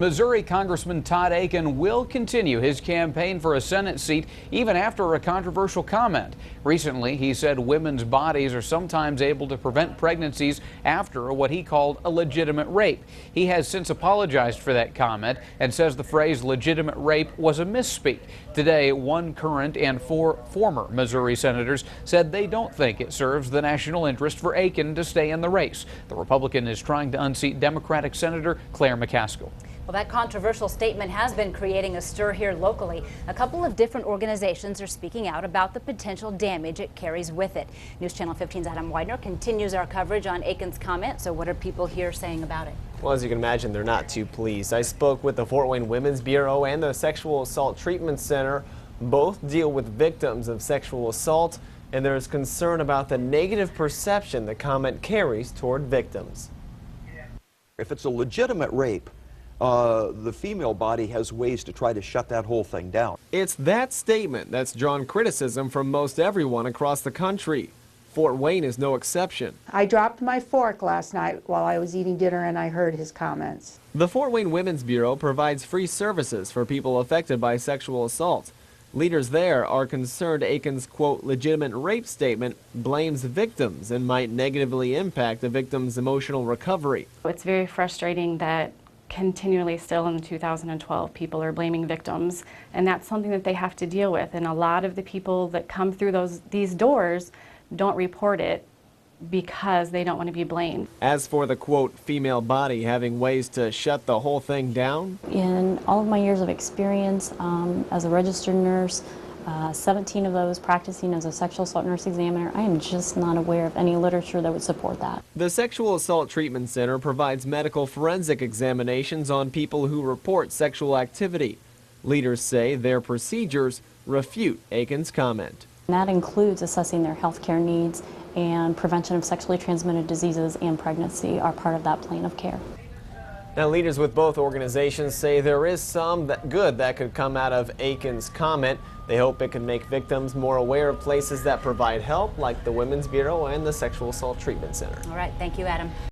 Missouri Congressman Todd Akin will continue his campaign for a Senate seat even after a controversial comment. Recently, he said women's bodies are sometimes able to prevent pregnancies after what he called a legitimate rape. He has since apologized for that comment and says the phrase legitimate rape was a misspeak. Today, one current and 4 former Missouri senators said they don't think it serves the national interest for Akin to stay in the race. The Republican is trying to unseat Democratic Senator Claire McCaskill. Well, that controversial statement has been creating a stir here locally. A couple of different organizations are speaking out about the potential damage it carries with it. News Channel 15's Adam Widener continues our coverage on Akin's comment. So what are people here saying about it? Well, as you can imagine, they're not too pleased. I spoke with the Fort Wayne Women's Bureau and the Sexual Assault Treatment Center. Both deal with victims of sexual assault, and there's concern about the negative perception the comment carries toward victims. If it's a legitimate rape, the female body has ways to try to shut that whole thing down. It's that statement that's drawn criticism from most everyone across the country. Fort Wayne is no exception. I dropped my fork last night while I was eating dinner and I heard his comments. The Fort Wayne Women's Bureau provides free services for people affected by sexual assault. Leaders there are concerned Akin's, quote, legitimate rape statement blames victims and might negatively impact the victim's emotional recovery. It's very frustrating that continually still in 2012 people are blaming victims, and that's something that they have to deal with, and a lot of the people that come through these doors don't report it because they don't want to be blamed. As for the, quote, female body having ways to shut the whole thing down, in all of my years of experience as a registered nurse, 17 of those practicing as a sexual assault nurse examiner, I am just not aware of any literature that would support that. the Sexual Assault Treatment Center provides medical forensic examinations on people who report sexual activity. Leaders say their procedures refute Akin's comment. And that includes assessing their health care needs, and prevention of sexually transmitted diseases and pregnancy are part of that plan of care. Now, leaders with both organizations say there is some good that could come out of Akin's comment. They hope it can make victims more aware of places that provide help, like the Women's Bureau and the Sexual Assault Treatment Center. All right, thank you, Adam.